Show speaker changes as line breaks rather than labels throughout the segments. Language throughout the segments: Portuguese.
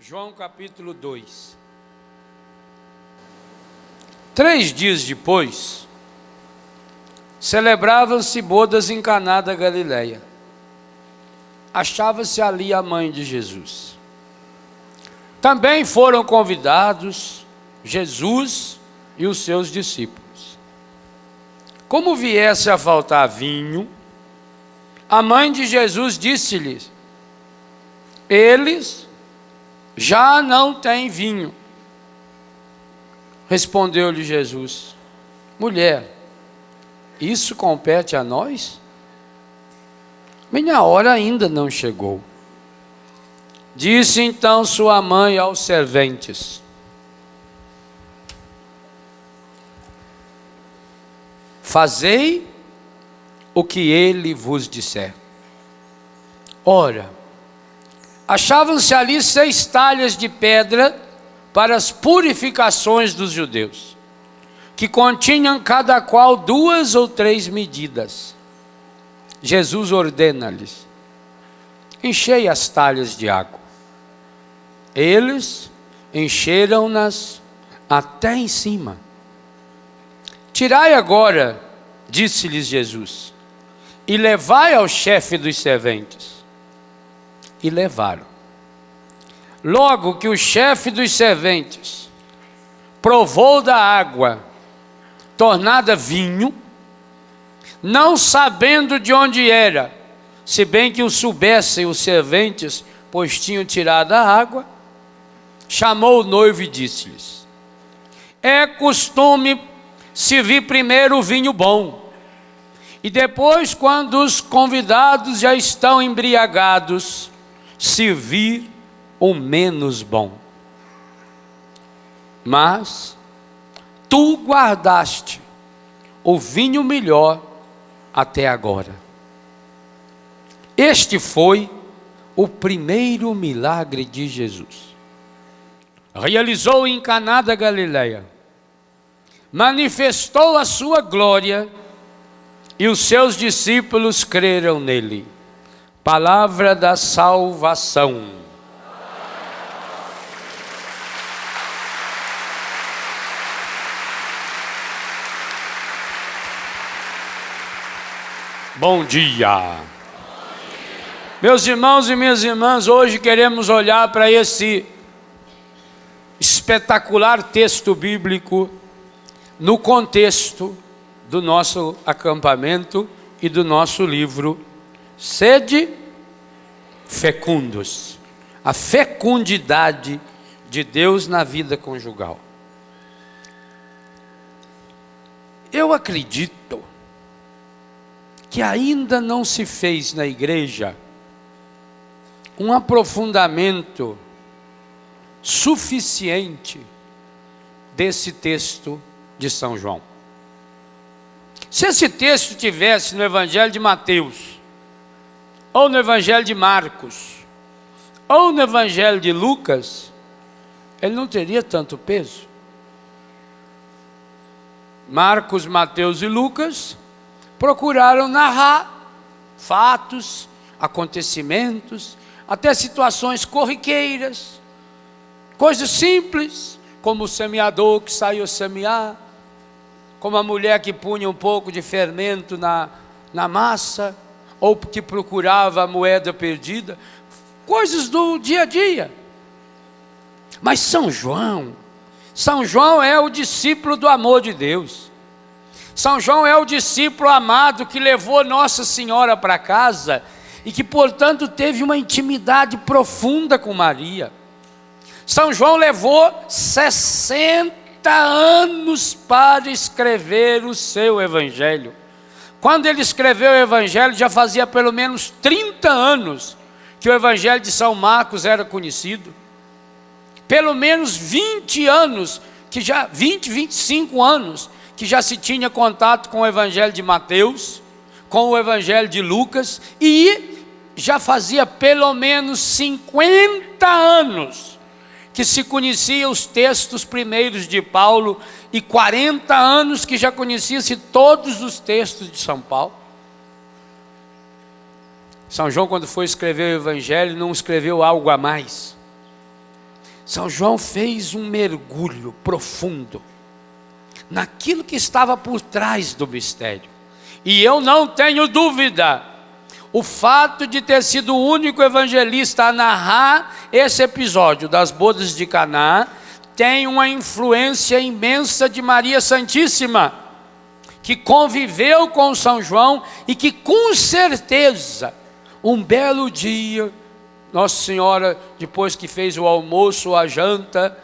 João capítulo 2. 3 dias depois, celebravam-se bodas em Caná da Galileia. Achava-se ali a mãe de Jesus. Também foram convidados Jesus e os seus discípulos. Como viesse a faltar vinho, a mãe de Jesus disse-lhes: eles já não têm vinho. Respondeu-lhe Jesus: mulher, isso compete a nós? Minha hora ainda não chegou. Disse então sua mãe aos serventes: fazei o que ele vos disser. Ora, achavam-se ali 6 talhas de pedra para as purificações dos judeus, que continham cada qual 2 ou 3 medidas. Jesus ordena-lhes: enchei as talhas de água. Eles encheram-nas até em cima. Tirai agora, disse-lhes Jesus, e levai ao chefe dos serventes. E levaram. Logo que o chefe dos serventes provou da água tornada vinho, não sabendo de onde era, se bem que o soubessem os serventes, pois tinham tirado a água, chamou o noivo e disse-lhes: é costume servir primeiro o vinho bom, e depois, quando os convidados já estão embriagados, servir o menos bom. Mas tu guardaste o vinho melhor até agora. Este foi o primeiro milagre de Jesus. Realizou em Caná da Galileia. Manifestou a sua glória e os seus discípulos creram nele. Palavra da salvação. Bom dia. Meus irmãos e minhas irmãs, hoje queremos olhar para esse espetacular texto bíblico no contexto do nosso acampamento e do nosso livro Sede Fecundos, a fecundidade de Deus na vida conjugal. Eu acredito que ainda não se fez na igreja um aprofundamento suficiente desse texto de São João. Se esse texto tivesse no Evangelho de Mateus, ou no Evangelho de Marcos, ou no Evangelho de Lucas, ele não teria tanto peso. Marcos, Mateus e Lucas procuraram narrar fatos, acontecimentos, até situações corriqueiras, coisas simples, como o semeador que saiu a semear, como a mulher que punha um pouco de fermento na massa, ou que procurava a moeda perdida, coisas do dia a dia. Mas São João é o discípulo do amor de Deus. São João é o discípulo amado que levou Nossa Senhora para casa e que, portanto, teve uma intimidade profunda com Maria. São João levou 60 anos para escrever o seu Evangelho. Quando ele escreveu o Evangelho, já fazia pelo menos 30 anos que o Evangelho de São Marcos era conhecido. Pelo menos 20 anos, 25 anos, que já se tinha contato com o Evangelho de Mateus, com o Evangelho de Lucas, e já fazia pelo menos 50 anos que se conhecia os textos primeiros de Paulo, e 40 anos que já conhecia-se todos os textos de São Paulo. São João, quando foi escrever o Evangelho, não escreveu algo a mais. São João fez um mergulho profundo naquilo que estava por trás do mistério. E eu não tenho dúvida, o fato de ter sido o único evangelista a narrar esse episódio das bodas de Caná tem uma influência imensa de Maria Santíssima, que conviveu com São João e que com certeza, um belo dia, Nossa Senhora, depois que fez o almoço, a janta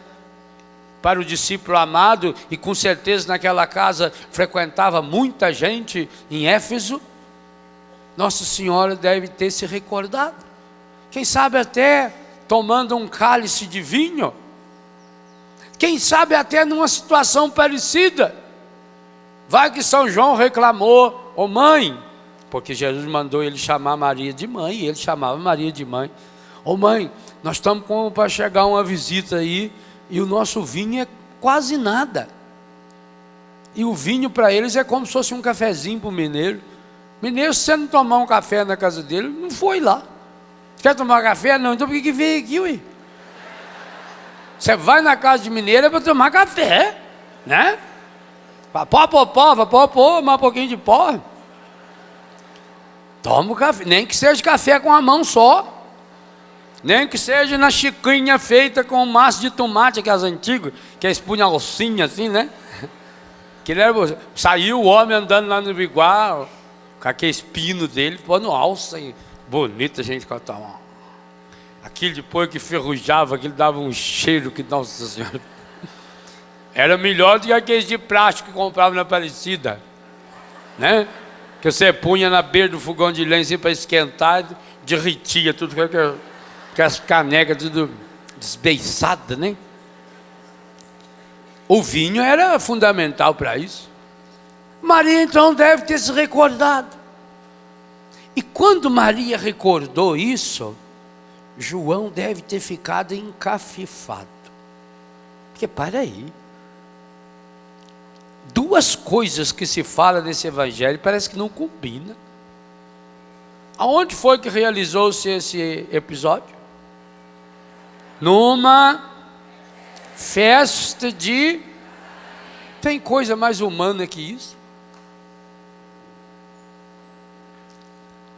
para o discípulo amado, e com certeza naquela casa frequentava muita gente em Éfeso, Nossa Senhora deve ter se recordado, quem sabe até tomando um cálice de vinho, quem sabe até numa situação parecida. Vai que São João reclamou: ô mãe, porque Jesus mandou ele chamar Maria de mãe, e ele chamava Maria de mãe. Ô mãe, nós estamos para chegar uma visita aí, e o nosso vinho é quase nada. E o vinho para eles é como se fosse um cafezinho para o mineiro. Mineiro, se você não tomar um café na casa dele, não foi lá. Quer tomar café? Não, então por que veio aqui, ué? Você vai na casa de mineiro é para tomar café, né? Pó, mais um pouquinho de pó. Toma o café, nem que seja café com a mão só. Nem que seja na xicrinha feita com massa de tomate, aquelas antigas, que é espunha alcinha assim, né? Que era, saiu o homem andando lá no Biguá, com aquele espino dele, pondo alça, e bonita a gente cantar. Aquilo depois que ferrujava, aquilo dava um cheiro que, Nossa Senhora, era melhor do que aqueles de plástico que comprava na Aparecida, né? Que você punha na beira do fogão de lenha assim, para esquentar, derretia tudo, com as canecas tudo desbeiçadas, né? O vinho era fundamental para isso. Maria então deve ter se recordado. E quando Maria recordou isso, João deve ter ficado encafifado. Porque para aí, duas coisas que se fala nesse evangelho parece que não combinam. Aonde foi que realizou-se esse episódio? Numa festa de... Tem coisa mais humana que isso?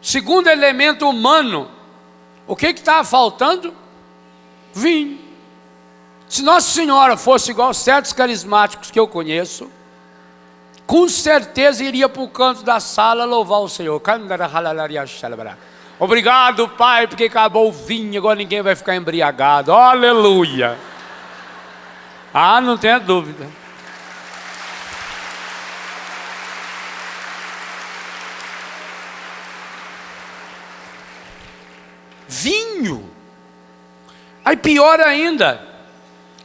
Segundo elemento humano, o que estava faltando? Vinho. Se Nossa Senhora fosse igual certos carismáticos que eu conheço, com certeza iria para o canto da sala louvar o Senhor. Obrigado, Pai, porque acabou o vinho, agora ninguém vai ficar embriagado. Aleluia. Ah, não tenha dúvida. Vinho. Aí pior ainda,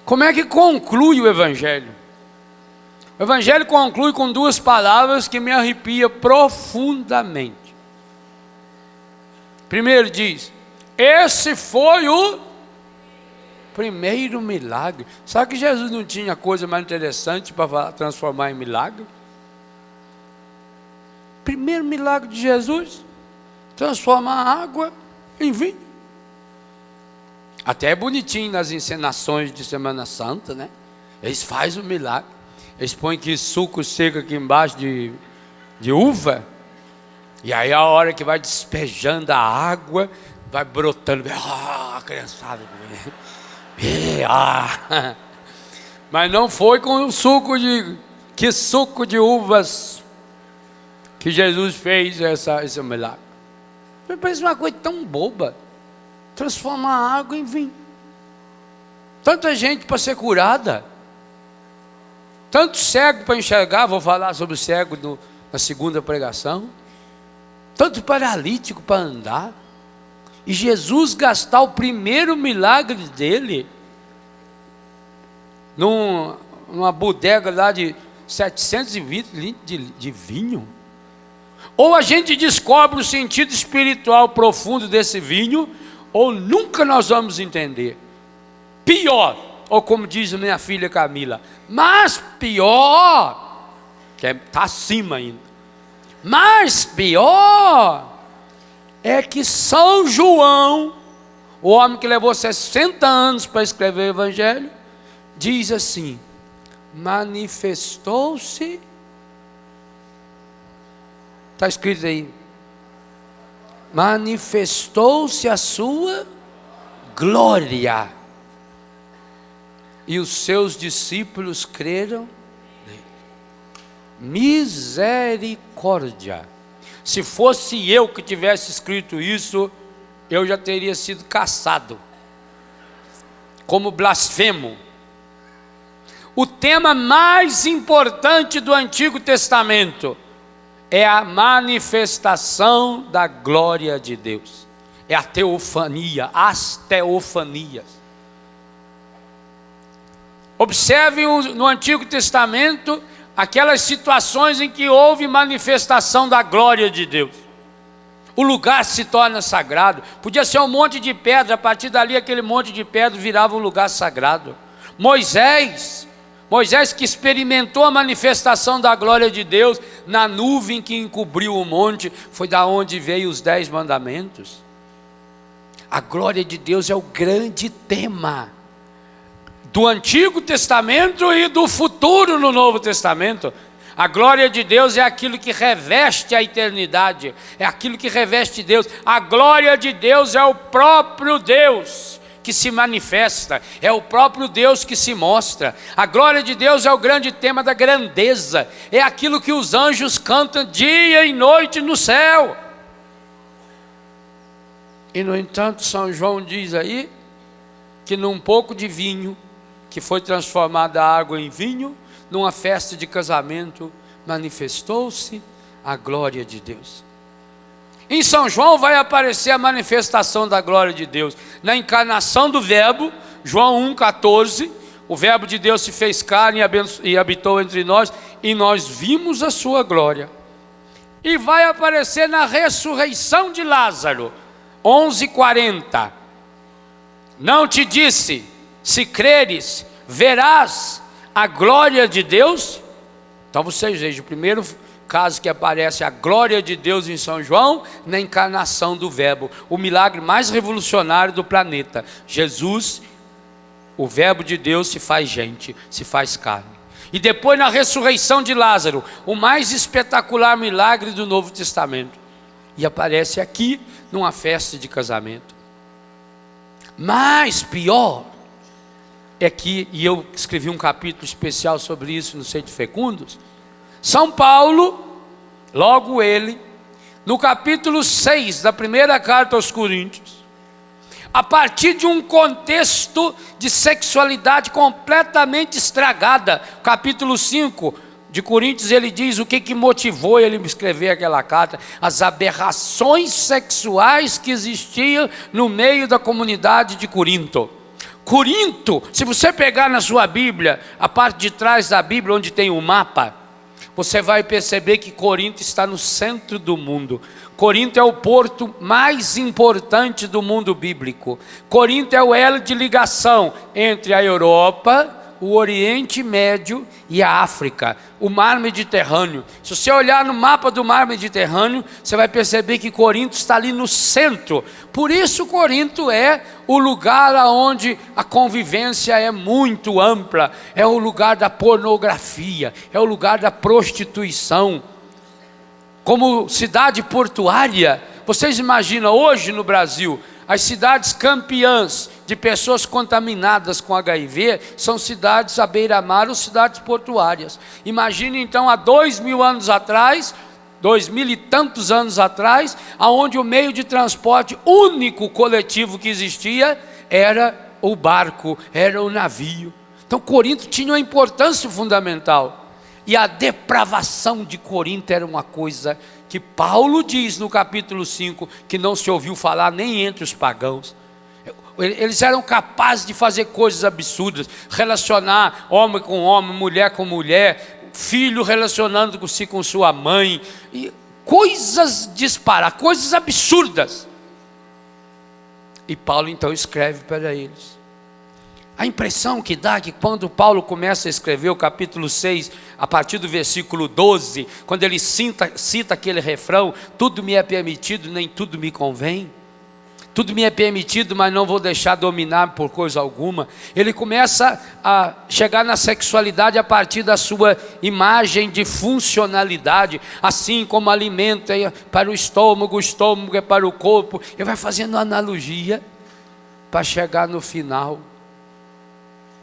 como é que conclui o Evangelho? O Evangelho conclui com duas palavras que me arrepiam profundamente. Primeiro diz: esse foi o primeiro milagre. Sabe que Jesus não tinha coisa mais interessante para transformar em milagre? Primeiro milagre de Jesus, transformar a água em vinho. Até é bonitinho nas encenações de Semana Santa, né? Eles fazem o milagre. Eles põem aqui suco seco aqui embaixo de uva. E aí a hora que vai despejando a água, vai brotando. Ah, criançada. Mas não foi com o suco de uvas que Jesus fez esse milagre. Parece uma coisa tão boba. Transformar a água em vinho. Tanta gente para ser curada. Tanto cego para enxergar. Vou falar sobre o cego na segunda pregação. Tanto paralítico para andar. E Jesus gastar o primeiro milagre dele numa bodega lá de 720 litros de vinho. Ou a gente descobre o sentido espiritual profundo desse vinho, ou nunca nós vamos entender. Pior, ou como diz a minha filha Camila, mas pior, que está acima ainda, mas pior é que São João, o homem que levou 60 anos para escrever o Evangelho, diz assim: manifestou-se, está escrito aí, manifestou-se a sua glória, e os seus discípulos creram nele. Misericórdia. Se fosse eu que tivesse escrito isso, eu já teria sido caçado como blasfemo. O tema mais importante do Antigo Testamento é a manifestação da glória de Deus. É a teofania, as teofanias. Observe no Antigo Testamento aquelas situações em que houve manifestação da glória de Deus. O lugar se torna sagrado. Podia ser um monte de pedra, a partir dali aquele monte de pedra virava um lugar sagrado. Moisés que experimentou a manifestação da glória de Deus na nuvem que encobriu o monte, foi da onde veio os 10 mandamentos. A glória de Deus é o grande tema do Antigo Testamento e do futuro no Novo Testamento. A glória de Deus é aquilo que reveste a eternidade, é aquilo que reveste Deus. A glória de Deus é o próprio Deus que se manifesta, é o próprio Deus que se mostra. A glória de Deus é o grande tema da grandeza, é aquilo que os anjos cantam dia e noite no céu. E no entanto, São João diz aí que num pouco de vinho, que foi transformada a água em vinho, numa festa de casamento, manifestou-se a glória de Deus. Em São João vai aparecer a manifestação da glória de Deus, na encarnação do Verbo, João 1,14, o Verbo de Deus se fez carne e habitou entre nós, e nós vimos a sua glória. E vai aparecer na ressurreição de Lázaro, 11,40, não te disse, se creres, verás a glória de Deus? Então vocês vejam, o primeiro caso que aparece a glória de Deus em São João, na encarnação do Verbo, o milagre mais revolucionário do planeta. Jesus, o Verbo de Deus se faz gente, se faz carne. E depois na ressurreição de Lázaro, o mais espetacular milagre do Novo Testamento. E aparece aqui numa festa de casamento. Mas pior é que, e eu escrevi um capítulo especial sobre isso no Sede Fecundos, São Paulo, logo ele, no capítulo 6 da primeira carta aos Coríntios, a partir de um contexto de sexualidade completamente estragada, capítulo 5 de Coríntios, ele diz o que motivou ele a escrever aquela carta: as aberrações sexuais que existiam no meio da comunidade de Corinto. Corinto, se você pegar na sua Bíblia, a parte de trás da Bíblia onde tem o mapa, você vai perceber que Corinto está no centro do mundo. Corinto é o porto mais importante do mundo bíblico. Corinto é o elo de ligação entre a Europa, o Oriente Médio e a África, o Mar Mediterrâneo. Se você olhar no mapa do Mar Mediterrâneo, você vai perceber que Corinto está ali no centro. Por isso Corinto é o lugar onde a convivência é muito ampla, é o lugar da pornografia, é o lugar da prostituição. Como cidade portuária, vocês imaginam hoje no Brasil, as cidades campeãs de pessoas contaminadas com HIV são cidades à beira-mar ou cidades portuárias. Imagine então há 2000 anos atrás, 2000 e tantos anos atrás, aonde o meio de transporte único coletivo que existia era o barco, era o navio. Então Corinto tinha uma importância fundamental. E a depravação de Corinto era uma coisa que Paulo diz no capítulo 5, que não se ouviu falar nem entre os pagãos. Eles eram capazes de fazer coisas absurdas, relacionar homem com homem, mulher com mulher, filho relacionando-se com sua mãe, e coisas disparadas, coisas absurdas. E Paulo então escreve para eles. A impressão que dá é que quando Paulo começa a escrever o capítulo 6, a partir do versículo 12, quando ele cita aquele refrão: tudo me é permitido, nem tudo me convém. tudo me é permitido, mas não vou deixar dominar por coisa alguma. Ele começa a chegar na sexualidade a partir da sua imagem de funcionalidade, assim como alimento é para o estômago é para o corpo. Ele vai fazendo analogia para chegar no final.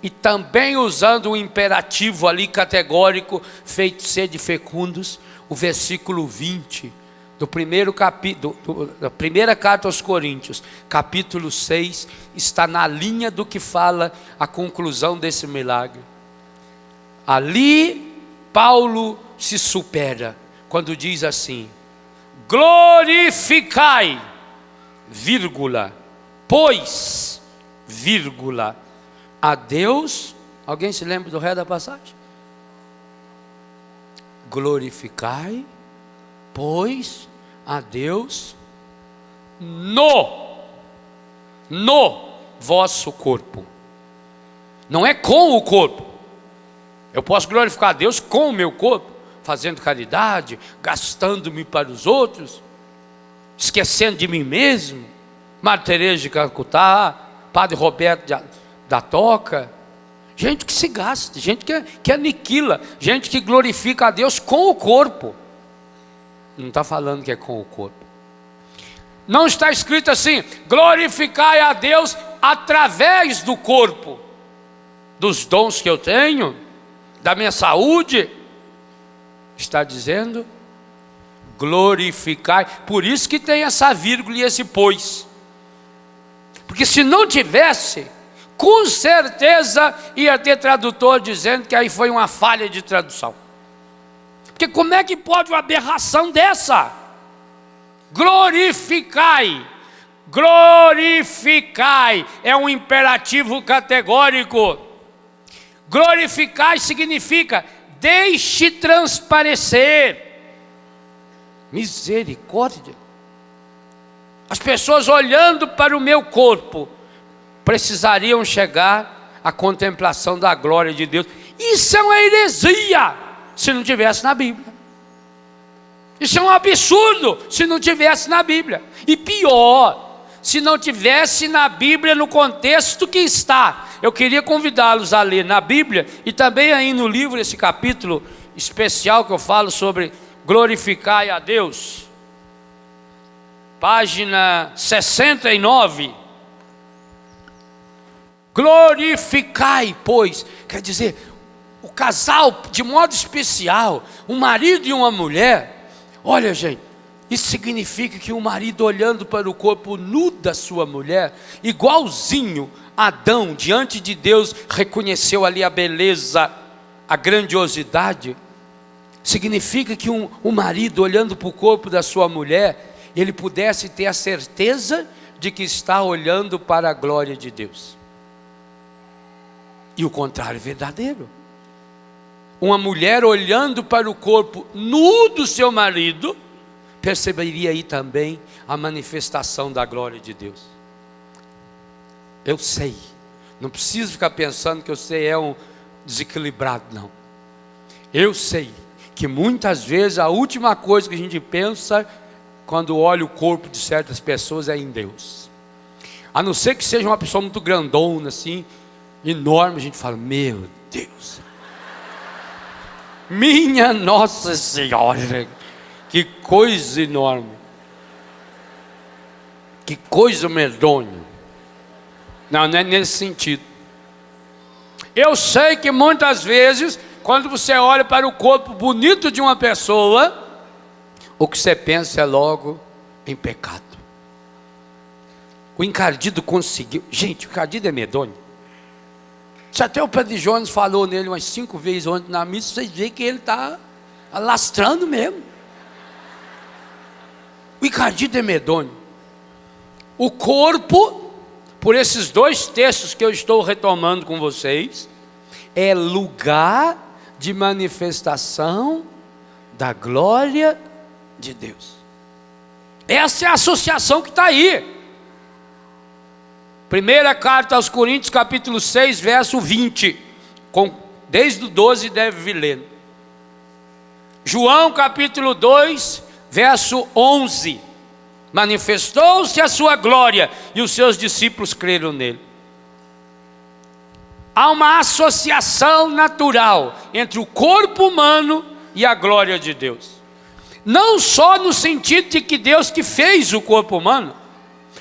E também usando o imperativo ali categórico, feito sede fecundos, o versículo 20 do primeiro capítulo, da primeira carta aos Coríntios, capítulo 6, está na linha do que fala a conclusão desse milagre. Ali Paulo se supera quando diz assim: glorificai, vírgula, pois, vírgula, a Deus. Alguém se lembra do resto da passagem? Glorificai, pois, a Deus no vosso corpo. Não é com o corpo. Eu posso glorificar a Deus com o meu corpo, fazendo caridade, gastando-me para os outros, esquecendo de mim mesmo. Madre Teresa de Calcutá, Padre Roberto da Toca, gente que se gasta, gente que aniquila, gente que glorifica a Deus com o corpo. Não está falando que é com o corpo. Não está escrito assim: glorificai a Deus através do corpo, dos dons que eu tenho, da minha saúde. Está dizendo glorificai. Por isso que tem essa vírgula e esse pois. Porque se não tivesse, com certeza ia ter tradutor dizendo que aí foi uma falha de tradução. Porque como é que pode uma aberração dessa? Glorificai, glorificai, é um imperativo categórico. Glorificai significa deixe transparecer. Misericórdia. As pessoas olhando para o meu corpo precisariam chegar à contemplação da glória de Deus. Isso é uma heresia se não tivesse na Bíblia. Isso é um absurdo se não tivesse na Bíblia. E pior, se não tivesse na Bíblia no contexto que está. Eu queria convidá-los a ler na Bíblia e também aí no livro, esse capítulo especial que eu falo sobre glorificar a Deus. Página 69. Glorificai, pois, quer dizer, o casal, de modo especial, um marido e uma mulher. Olha, gente, isso significa que o marido olhando para o corpo nu da sua mulher, igualzinho Adão, diante de Deus, reconheceu ali a beleza, a grandiosidade. Significa que um marido olhando para o corpo da sua mulher, ele pudesse ter a certeza de que está olhando para a glória de Deus. E o contrário é verdadeiro. Uma mulher olhando para o corpo nu do seu marido, perceberia aí também a manifestação da glória de Deus. Eu sei, não preciso ficar pensando que você é um desequilibrado, não. Eu sei que muitas vezes a última coisa que a gente pensa quando olha o corpo de certas pessoas é em Deus. A não ser que seja uma pessoa muito grandona assim, enorme, a gente fala: meu Deus, minha Nossa Senhora, que coisa enorme, que coisa medonha. Não, não é nesse sentido. Eu sei que muitas vezes, quando você olha para o corpo bonito de uma pessoa, o que você pensa é logo em pecado. O encardido conseguiu. Gente, o encardido é medonho. Se até o Padre Jones falou nele umas 5 vezes ontem na missa, vocês veem que ele está alastrando mesmo. O encardido é medonho. O corpo, por esses 2 textos que eu estou retomando com vocês, é lugar de manifestação da glória de Deus. Essa é a associação que está aí. Primeira carta aos Coríntios, capítulo 6, verso 20. Desde o 12 deve vir lendo. João capítulo 2, verso 11. manifestou-se a sua glória e os seus discípulos creram nele. Há uma associação natural entre o corpo humano e a glória de Deus. Não só no sentido de que Deus que fez o corpo humano,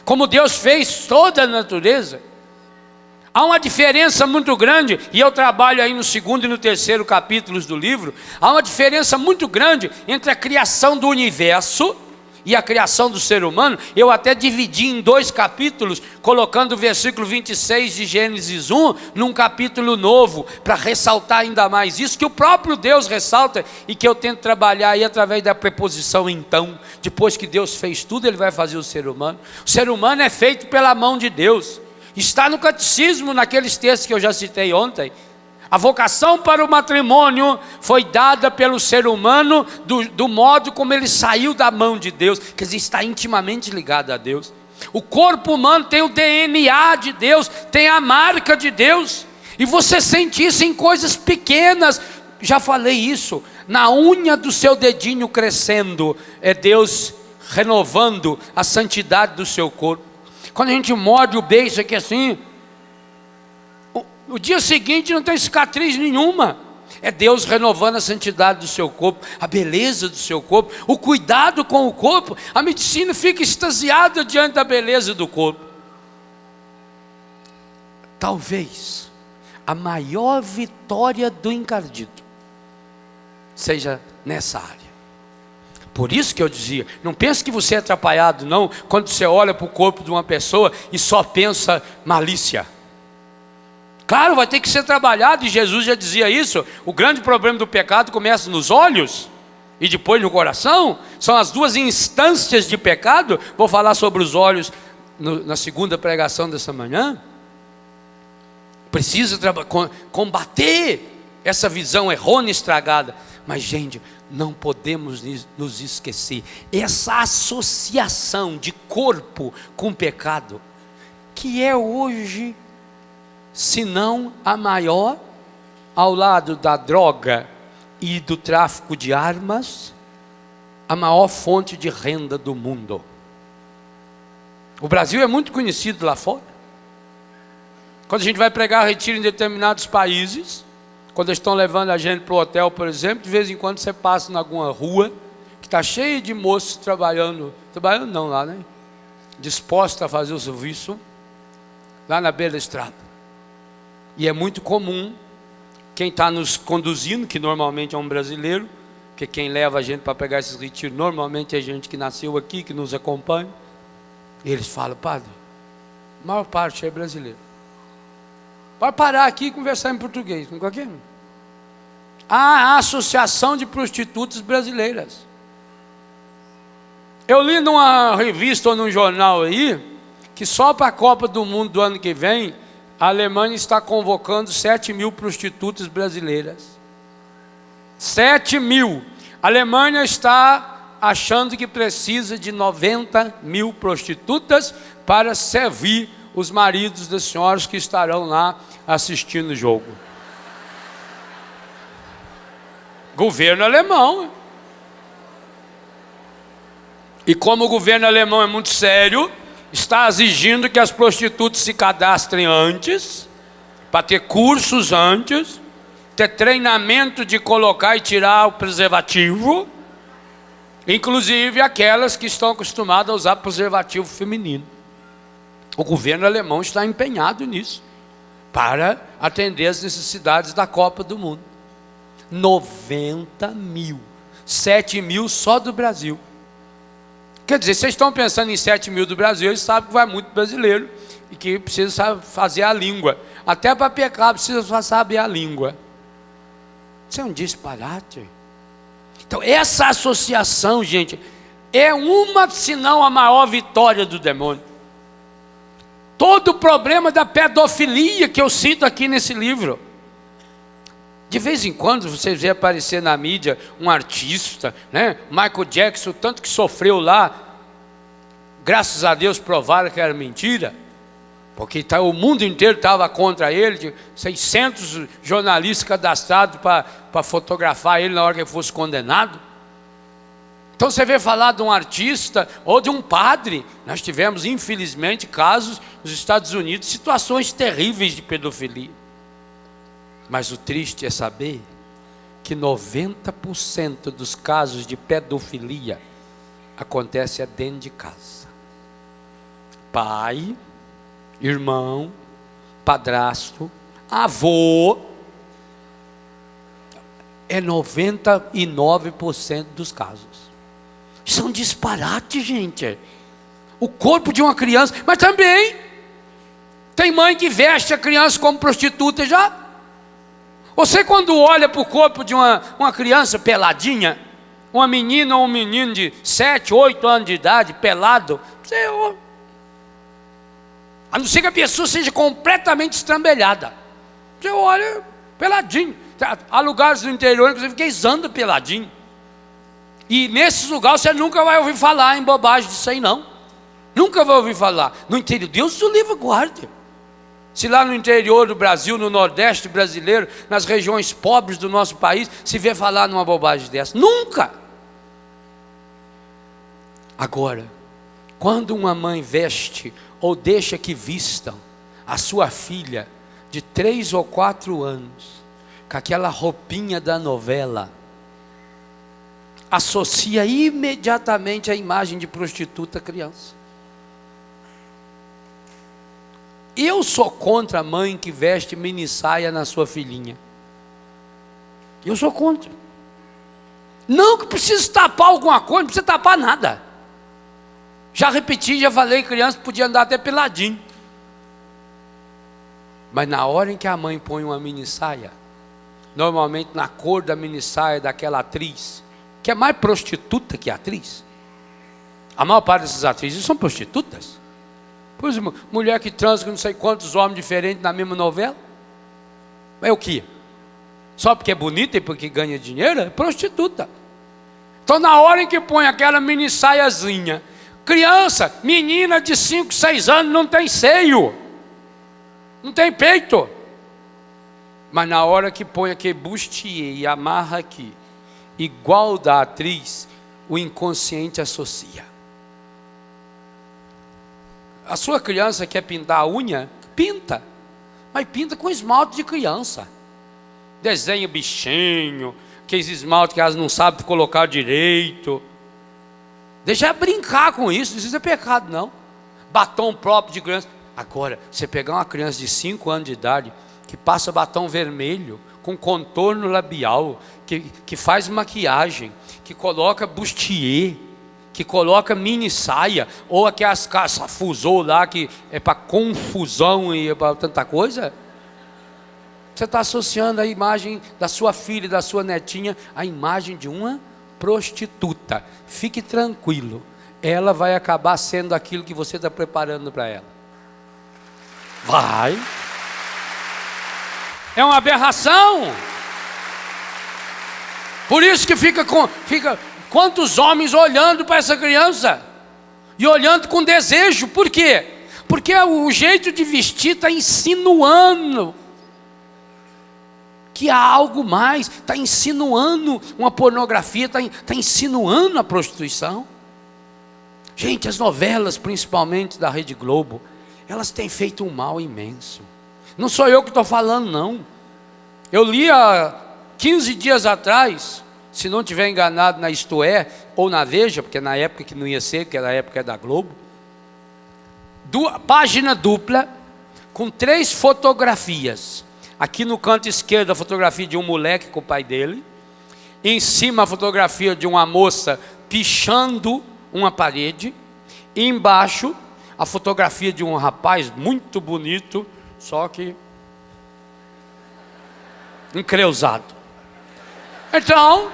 como Deus fez toda a natureza. Há uma diferença muito grande, e eu trabalho aí no 2º e no 3º capítulos do livro. Há uma diferença muito grande entre a criação do universo e a criação do ser humano. Eu até dividi em 2 capítulos, colocando o versículo 26 de Gênesis 1 num capítulo novo, para ressaltar ainda mais isso, que o próprio Deus ressalta, e que eu tento trabalhar aí através da preposição então. Depois que Deus fez tudo, Ele vai fazer o ser humano. O ser humano é feito pela mão de Deus. Está no catecismo, naqueles textos que eu já citei ontem. A vocação para o matrimônio foi dada pelo ser humano do modo como ele saiu da mão de Deus, quer dizer, está intimamente ligado a Deus. O corpo humano tem o DNA de Deus, tem a marca de Deus, e você sente isso em coisas pequenas. Já falei isso, na unha do seu dedinho crescendo, é Deus renovando a santidade do seu corpo. Quando a gente morde o beiço aqui assim, o dia seguinte não tem cicatriz nenhuma. É Deus renovando a santidade do seu corpo, a beleza do seu corpo, o cuidado com o corpo. A medicina fica extasiada diante da beleza do corpo. Talvez a maior vitória do encardido seja nessa área. Por isso que eu dizia, não pense que você é atrapalhado não, quando você olha para o corpo de uma pessoa e só pensa malícia. Claro, vai ter que ser trabalhado, e Jesus já dizia isso. O grande problema do pecado começa nos olhos e depois no coração. São as 2 instâncias de pecado. Vou falar sobre os olhos na 2ª pregação dessa manhã. Precisa combater essa visão errônea e estragada. Mas gente, não podemos nos esquecer, essa associação de corpo com pecado, que é hoje, se não a maior, ao lado da droga e do tráfico de armas, a maior fonte de renda do mundo. O Brasil é muito conhecido lá fora. Quando a gente vai pregar retiro em determinados países, quando eles estão levando a gente para o hotel, por exemplo, de vez em quando você passa em alguma rua que está cheia de moços trabalhando não lá, né? Dispostos a fazer o serviço lá na beira da estrada. E é muito comum quem está nos conduzindo, que normalmente é um brasileiro, porque quem leva a gente para pegar esses retiros normalmente é gente que nasceu aqui, que nos acompanha. E eles falam: padre, a maior parte é brasileiro. Pode parar aqui e conversar em português com qualquer um. Há a Associação de Prostitutas Brasileiras. Eu li numa revista ou num jornal aí, que só para a Copa do Mundo do ano que vem, a Alemanha está convocando 7.000 prostitutas brasileiras. 7.000. A Alemanha está achando que precisa de 90.000 prostitutas para servir os maridos das senhoras que estarão lá assistindo o jogo. Governo alemão. E como o governo alemão é muito sério, está exigindo que as prostitutas se cadastrem antes, para ter cursos antes, ter treinamento de colocar e tirar o preservativo, inclusive aquelas que estão acostumadas a usar preservativo feminino. O governo alemão está empenhado nisso, para atender as necessidades da Copa do Mundo. 90.000, 7.000 só do Brasil. Quer dizer, vocês estão pensando em 7.000 do Brasil, eles sabem que vai muito brasileiro e que precisa fazer a língua. Até para pecar precisa saber a língua. Isso é um disparate. Então essa associação, gente, é uma, se não a maior vitória do demônio. Todo o problema da pedofilia que eu cito aqui nesse livro. De vez em quando você vê aparecer na mídia um artista, né? Michael Jackson, tanto que sofreu lá, graças a Deus provaram que era mentira, porque o mundo inteiro estava contra ele, 600 jornalistas cadastrados para fotografar ele na hora que ele fosse condenado. Então você vê falar de um artista ou de um padre. Nós tivemos, infelizmente, casos nos Estados Unidos, situações terríveis de pedofilia. Mas o triste é saber que 90% dos casos de pedofilia acontece dentro de casa. Pai, irmão, padrasto, avô. É 99% dos casos. Isso é um disparate, gente. O corpo de uma criança, mas também tem mãe que veste a criança como prostituta já. Você quando olha para o corpo de uma criança peladinha, uma menina ou um menino de 7, 8 anos de idade, pelado, você, a não ser que a pessoa seja completamente estrambelhada, você olha peladinho. Há lugares no interior, inclusive, que eles andam peladinho. E nesses lugares você nunca vai ouvir falar em bobagem disso aí, não. Nunca vai ouvir falar. No interior, Deus do livre guarde. Se lá no interior do Brasil, no Nordeste brasileiro, nas regiões pobres do nosso país, se vê falar numa bobagem dessa. Nunca! Agora, quando uma mãe veste ou deixa que vistam a sua filha de 3 ou 4 anos, com aquela roupinha da novela, associa imediatamente a imagem de prostituta criança. Eu sou contra a mãe que veste mini saia na sua filhinha. Eu sou contra. Não que precisa tapar alguma coisa, não precisa tapar nada. Já repeti, já falei, criança podia andar até peladinho. Mas na hora em que a mãe põe uma mini saia, normalmente na cor da mini saia daquela atriz, que é mais prostituta que atriz. A maior parte dessas atrizes são prostitutas. Pois, mulher que transa com não sei quantos homens diferentes na mesma novela. É o quê? Só porque é bonita e porque ganha dinheiro? É prostituta. Então na hora em que põe aquela mini saiazinha, criança, menina de 5, 6 anos não tem seio, não tem peito. Mas na hora que põe aquele bustier e amarra aqui, igual da atriz, o inconsciente associa. A sua criança quer pintar a unha? Pinta. Mas pinta com esmalte de criança. Desenha bichinho, aqueles esmaltes que elas não sabem colocar direito. Deixa ela brincar com isso, não é pecado não. Batom próprio de criança. Agora, você pegar uma criança de 5 anos de idade, que passa batom vermelho, com contorno labial, que faz maquiagem, que coloca bustier, que coloca mini saia, ou aquelas caça-fusô lá, que é para confusão e para tanta coisa. Você está associando a imagem da sua filha e da sua netinha à imagem de uma prostituta. Fique tranquilo, ela vai acabar sendo aquilo que você está preparando para ela. Vai. É uma aberração. Por isso que fica quantos homens olhando para essa criança e olhando com desejo. Por quê? Porque o jeito de vestir está insinuando que há algo mais, está insinuando uma pornografia, está insinuando a prostituição. Gente, as novelas, principalmente da Rede Globo, elas têm feito um mal imenso. Não sou eu que estou falando, não. Eu li há 15 dias atrás, se não estiver enganado na Isto É, ou na Veja, porque na época que não ia ser, porque na época é da Globo, página dupla, com 3 fotografias. Aqui no canto esquerdo a fotografia de um moleque com o pai dele, em cima a fotografia de uma moça pichando uma parede, e embaixo a fotografia de um rapaz muito bonito, só que encreusado. Então,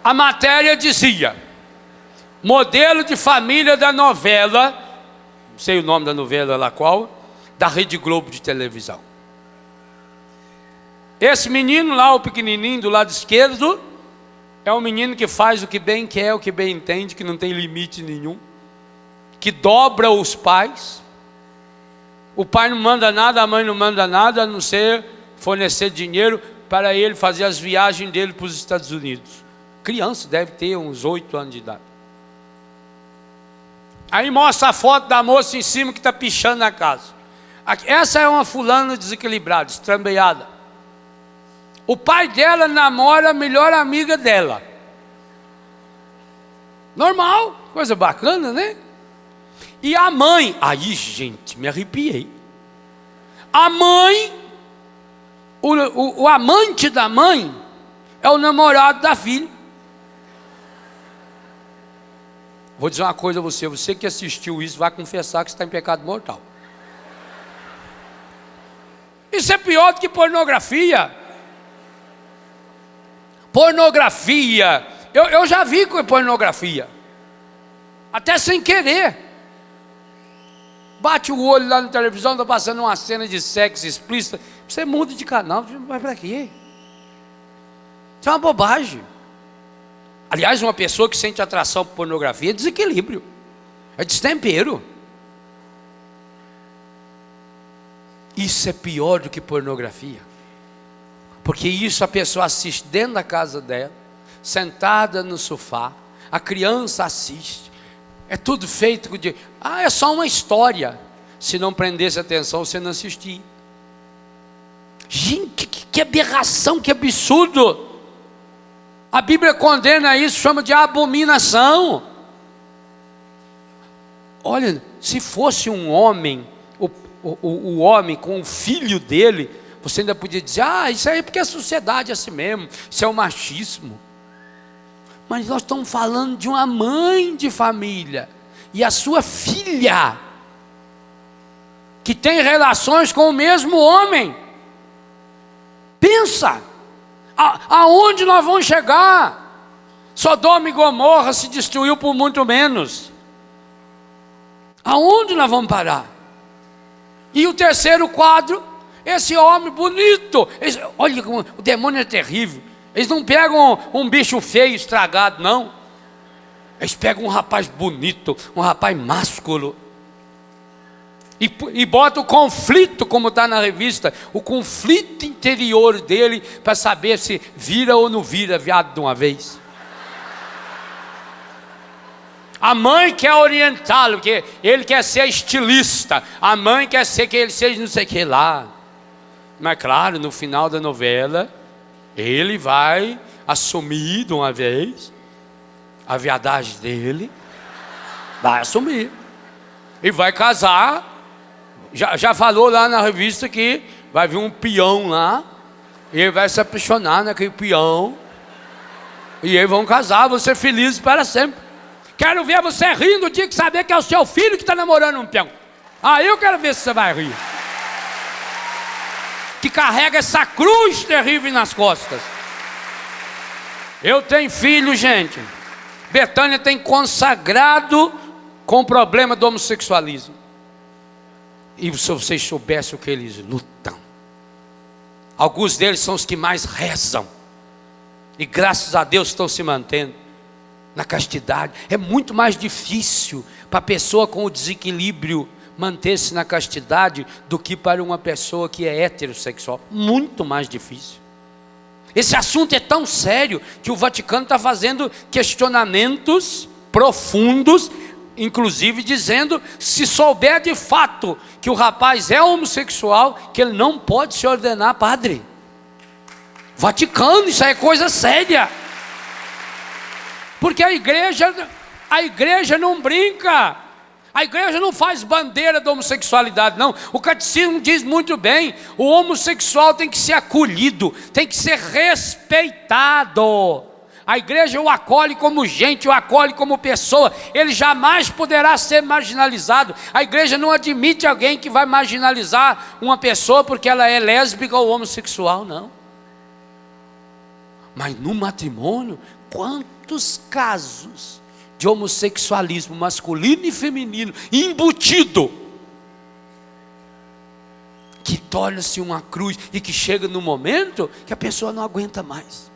a matéria dizia: modelo de família da novela, não sei o nome da novela lá qual, da Rede Globo de televisão. Esse menino lá, o pequenininho do lado esquerdo, é um menino que faz o que bem quer, o que bem entende, que não tem limite nenhum, que dobra os pais. O pai não manda nada, a mãe não manda nada, a não ser fornecer dinheiro para ele fazer as viagens dele para os Estados Unidos. Criança, deve ter uns 8 anos de idade. Aí mostra a foto da moça em cima que está pichando na casa. Essa é uma fulana desequilibrada, estrambelhada. O pai dela namora a melhor amiga dela. Normal, coisa bacana, né? E a mãe, aí gente, me arrepiei. A mãe, o amante da mãe é o namorado da filha. Vou dizer uma coisa a você, você que assistiu isso vai confessar que está em pecado mortal. Isso é pior do que pornografia. Pornografia, eu já vi com pornografia, até sem querer. Bate o olho lá na televisão, está passando uma cena de sexo explícita, você muda de canal, vai para quê? Isso é uma bobagem. Aliás, uma pessoa que sente atração por pornografia é desequilíbrio, é destempero. Isso é pior do que pornografia, porque isso a pessoa assiste dentro da casa dela, sentada no sofá, a criança assiste, é tudo feito de, é só uma história. Se não prendesse atenção, você não assistia. Gente, que aberração, que absurdo. A Bíblia condena isso, chama de abominação. Olha, se fosse um homem, o homem com o filho dele, você ainda podia dizer, isso aí é porque a sociedade é assim mesmo, isso é o machismo. Mas nós estamos falando de uma mãe de família, e a sua filha, que tem relações com o mesmo homem. Pensa, aonde nós vamos chegar? Sodoma e Gomorra se destruiu por muito menos. Aonde nós vamos parar? E o terceiro quadro, esse homem bonito. Olha como o demônio é terrível. Eles não pegam um bicho feio, estragado, não. Eles pegam um rapaz bonito, um rapaz másculo, e botam o conflito, como está na revista, o conflito interior dele, para saber se vira ou não vira viado de uma vez. A mãe quer orientá-lo, porque ele quer ser estilista. A mãe quer ser que ele seja não sei o que lá. Mas claro, no final da novela, ele vai assumir de uma vez a viadagem dele. Vai assumir. E vai casar. Já falou lá na revista que vai vir um peão lá. E ele vai se apaixonar naquele peão. E eles vão casar, vão ser felizes para sempre. Quero ver você rindo o dia que saber que é o seu filho que está namorando um peão. Aí eu quero ver se você vai rir. Que carrega essa cruz terrível nas costas. Eu tenho filho, gente. Betânia tem consagrado com o problema do homossexualismo. E se vocês soubessem o que eles lutam. Alguns deles são os que mais rezam. E graças a Deus estão se mantendo na castidade. É muito mais difícil para a pessoa com o desequilíbrio manter-se na castidade do que para uma pessoa que é heterossexual. Muito mais difícil. Esse assunto é tão sério que o Vaticano está fazendo questionamentos profundos, inclusive dizendo, se souber de fato que o rapaz é homossexual, que ele não pode se ordenar padre. Vaticano, isso é coisa séria. Porque a igreja não brinca. A igreja não faz bandeira da homossexualidade, não. O catecismo diz muito bem, o homossexual tem que ser acolhido, tem que ser respeitado. A igreja o acolhe como gente, o acolhe como pessoa. Ele jamais poderá ser marginalizado. A igreja não admite alguém que vai marginalizar uma pessoa porque ela é lésbica ou homossexual, não. Mas no matrimônio, quantos casos de homossexualismo masculino e feminino embutido, que torna-se uma cruz e que chega no momento que a pessoa não aguenta mais.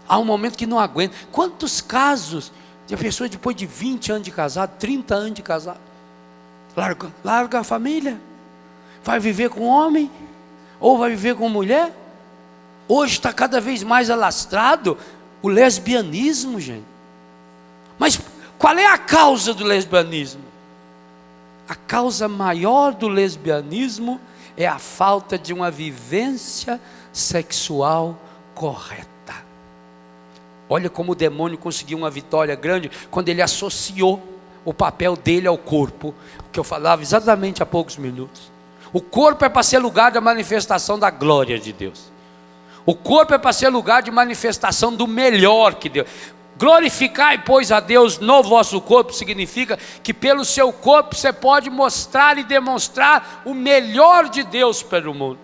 Há um momento que não aguenta. Quantos casos de pessoas depois de 20 anos de casado, 30 anos de casado, larga a família, vai viver com homem ou vai viver com mulher? Hoje está cada vez mais alastrado O lesbianismo, gente. Mas qual é a causa do lesbianismo? A causa maior do lesbianismo é a falta de uma vivência sexual correta. Olha como o demônio conseguiu uma vitória grande quando ele associou o papel dele ao corpo, que eu falava exatamente há poucos minutos. O corpo é para ser lugar da manifestação da glória de Deus. O corpo é para ser lugar de manifestação do melhor que Deus. Glorificai, pois, a Deus no vosso corpo, significa que pelo seu corpo você pode mostrar e demonstrar o melhor de Deus para o mundo.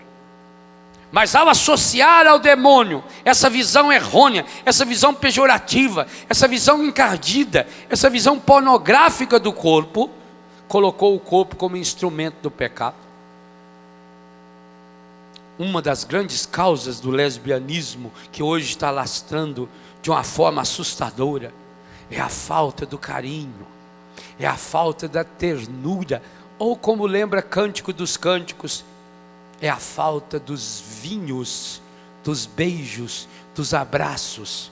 Mas ao associar ao demônio essa visão errônea, essa visão pejorativa, essa visão encardida, essa visão pornográfica do corpo, colocou o corpo como instrumento do pecado. Uma das grandes causas do lesbianismo, que hoje está lastrando de uma forma assustadora, é a falta do carinho, é a falta da ternura, ou como lembra Cântico dos Cânticos, é a falta dos vinhos, dos beijos, dos abraços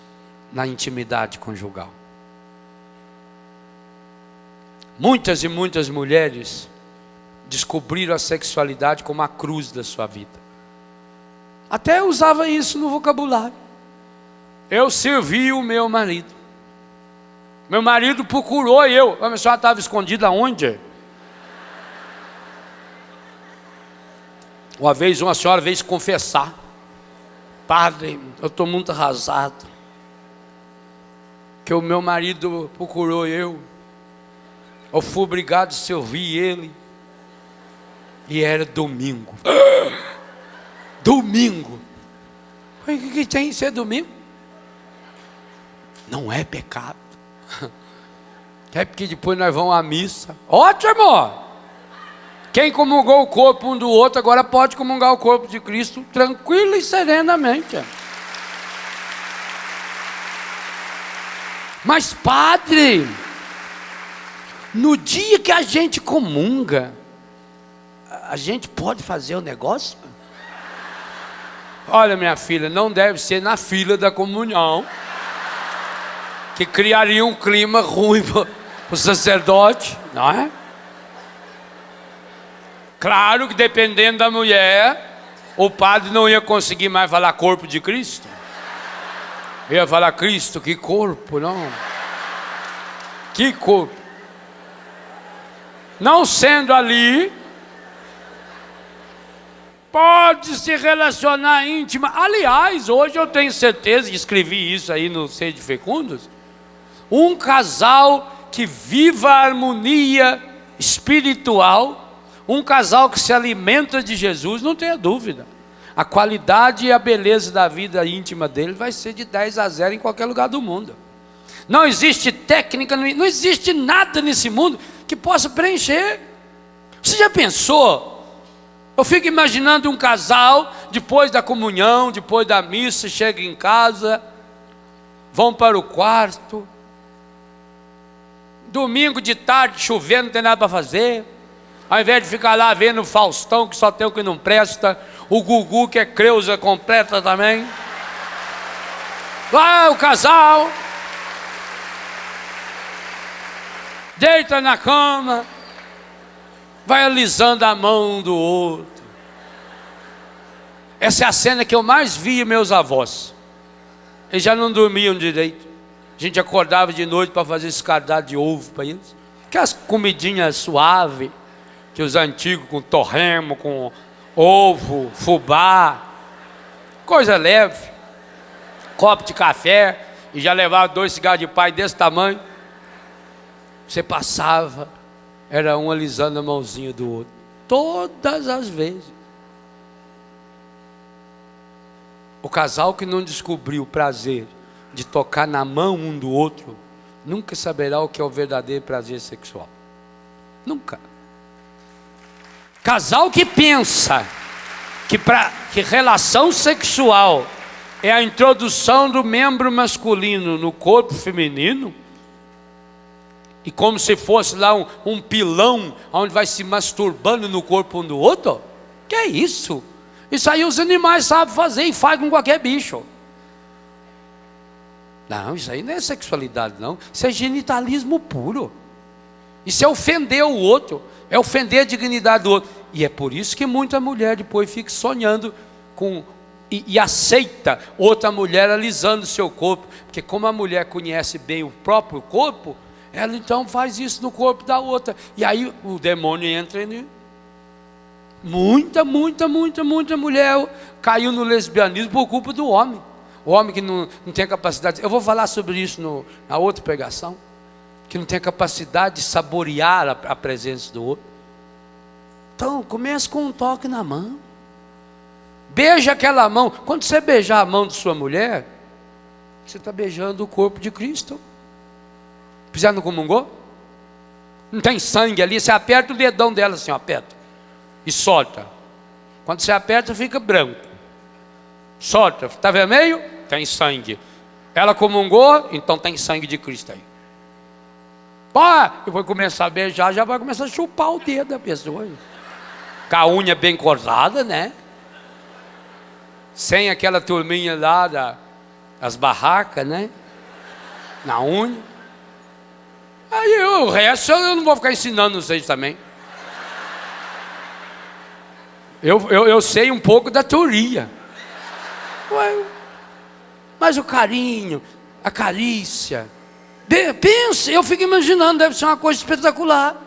na intimidade conjugal. Muitas e muitas mulheres descobriram a sexualidade como a cruz da sua vida. Até usava isso no vocabulário. Eu servi o meu marido. Meu marido procurou eu. A senhora estava escondida aonde? Uma vez uma senhora veio se confessar. Padre, eu estou muito arrasado. Que o meu marido procurou eu. Eu fui obrigado a servir ele. E era domingo. Domingo. O que tem que ser domingo? Não é pecado. É porque depois nós vamos à missa. Ótimo! Quem comungou o corpo um do outro, agora pode comungar o corpo de Cristo tranquilo e serenamente. Mas padre, no dia que a gente comunga, a gente pode fazer o negócio? Olha, minha filha, não deve ser na fila da comunhão, que criaria um clima ruim para o sacerdote, não é? Claro que dependendo da mulher, o padre não ia conseguir mais falar corpo de Cristo. Ia falar Cristo, que corpo, não? Que corpo. Não sendo ali, pode se relacionar íntima. Aliás, hoje eu tenho certeza, e escrevi isso aí no Sede Fecundos, um casal que viva a harmonia espiritual, um casal que se alimenta de Jesus, não tenha dúvida, a qualidade e a beleza da vida íntima dele vai ser de 10-0 em qualquer lugar do mundo. Não existe técnica, não existe nada nesse mundo que possa preencher. Você já pensou? Eu fico imaginando um casal, depois da comunhão, depois da missa, chega em casa, vão para o quarto, domingo de tarde, chovendo, não tem nada para fazer. Ao invés de ficar lá vendo o Faustão, que só tem o que não presta, o Gugu, que é creusa completa também. Lá o casal deita na cama, vai alisando a mão do outro. Essa é a cena que eu mais vi meus avós. Eles já não dormiam direito. A gente acordava de noite para fazer escardado de ovo para eles. Aquelas comidinhas suaves que os antigos, com torremo, com ovo, fubá, coisa leve, copo de café, e já levava 2 cigarros de pai desse tamanho. Você passava, era um alisando a mãozinha do outro, todas as vezes. O casal que não descobriu o prazer de tocar na mão um do outro, nunca saberá o que é o verdadeiro prazer sexual. Nunca. Casal que pensa que relação sexual é a introdução do membro masculino no corpo feminino, e como se fosse lá um pilão onde vai se masturbando no corpo um do outro, que é isso? Isso aí os animais sabem fazer e faz com qualquer bicho. Não, isso aí não é sexualidade, não. Isso é genitalismo puro. Isso é ofender o outro, é ofender a dignidade do outro. E é por isso que muita mulher depois fica sonhando com e aceita outra mulher alisando o seu corpo, porque como a mulher conhece bem o próprio corpo, ela então faz isso no corpo da outra, e aí o demônio entra em... Muita mulher caiu no lesbianismo por culpa do homem. O homem que não tem capacidade, eu vou falar sobre isso na outra pregação, que não tem capacidade de saborear a presença do outro. Então comece com um toque na mão, beija aquela mão. Quando você beijar a mão de sua mulher, você está beijando o corpo de Cristo. Já não comungou? Não tem sangue ali, você aperta o dedão dela assim, ó, aperta e solta. Quando você aperta fica branco, solta, está vermelho? Tem sangue. Ela comungou, então tem sangue de Cristo aí. Depois começar a beijar, já vai começar a chupar o dedo da pessoa, com a unha bem cortada, né? Sem aquela turminha lá das barracas, né? Na unha. Aí o resto eu não vou ficar ensinando vocês também. Eu sei um pouco da teoria. Mas o carinho, a carícia, pensa, eu fico imaginando, deve ser uma coisa espetacular.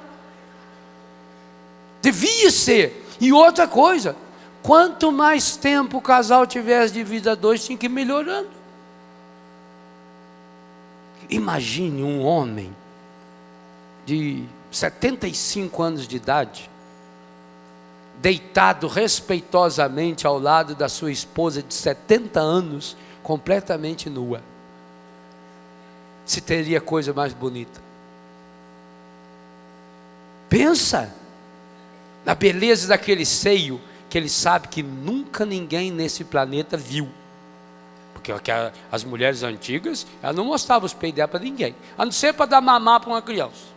Devia ser. E outra coisa, quanto mais tempo o casal tivesse de vida a dois, tinha que ir melhorando. Imagine um homem de 75 anos de idade, deitado respeitosamente ao lado da sua esposa de 70 anos, completamente nua. Se teria coisa mais bonita? Pensa na beleza daquele seio, que ele sabe que nunca ninguém nesse planeta viu. Porque as mulheres antigas, elas não mostravam os peitos dela para ninguém, a não ser para dar mamar para uma criança.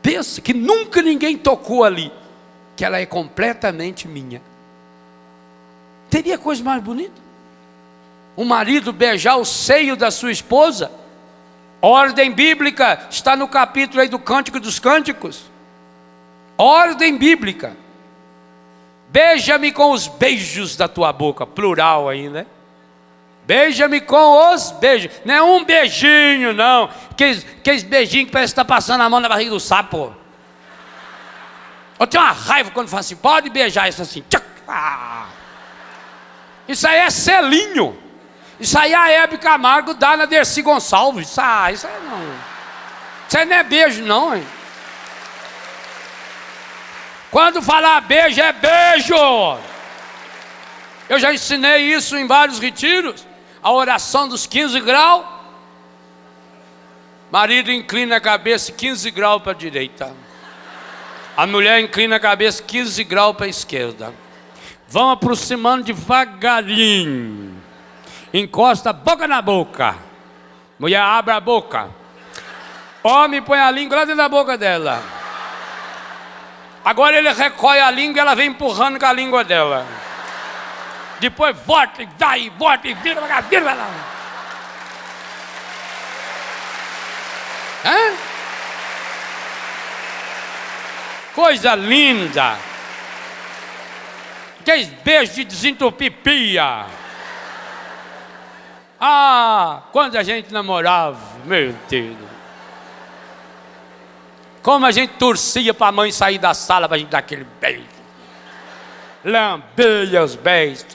Pensa que nunca ninguém tocou ali, que ela é completamente minha. Teria coisa mais bonita? Um marido beijar o seio da sua esposa? Ordem bíblica, está no capítulo aí do Cântico dos Cânticos. Ordem bíblica. Beija-me com os beijos da tua boca, plural aí, né? Beija-me com os beijos, não é um beijinho não, aqueles beijinhos que parece que está passando a mão na barriga do sapo. Eu tenho uma raiva quando fala assim, pode beijar isso assim, tchac, isso aí é selinho, isso aí a Hebe Camargo dá na Dercy Gonçalves, isso aí não é beijo não, hein? Quando falar beijo é beijo. Eu já ensinei isso em vários retiros. A oração dos 15 graus. Marido inclina a cabeça 15 graus para a direita. A mulher inclina a cabeça 15 graus para a esquerda. Vão aproximando devagarinho. Encosta a boca na boca. Mulher abre a boca. Homem põe a língua lá dentro da boca dela. Agora ele recolhe a língua e ela vem empurrando com a língua dela. Depois volta e vai, volta e vira lá. Coisa linda. Aqueles beijos de desentupir pia. Quando a gente namorava, meu Deus. Como a gente torcia para a mãe sair da sala para a gente dar aquele beijo. Lambeia os beijos.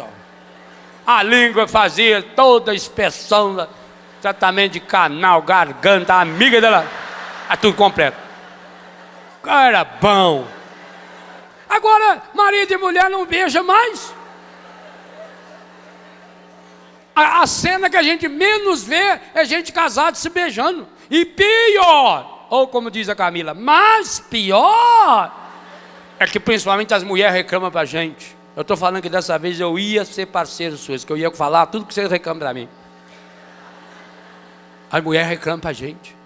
A língua fazia toda a inspeção, tratamento de canal, garganta, a amiga dela, tudo completo. Era bom. Agora, marido e mulher não beija mais. A cena que a gente menos vê é gente casada se beijando. E pior, ou como diz a Camila, mas pior, é que principalmente as mulheres reclamam pra gente. Eu estou falando que dessa vez eu ia ser parceiro suas, que eu ia falar tudo que vocês reclamam pra mim. As mulheres reclamam pra gente.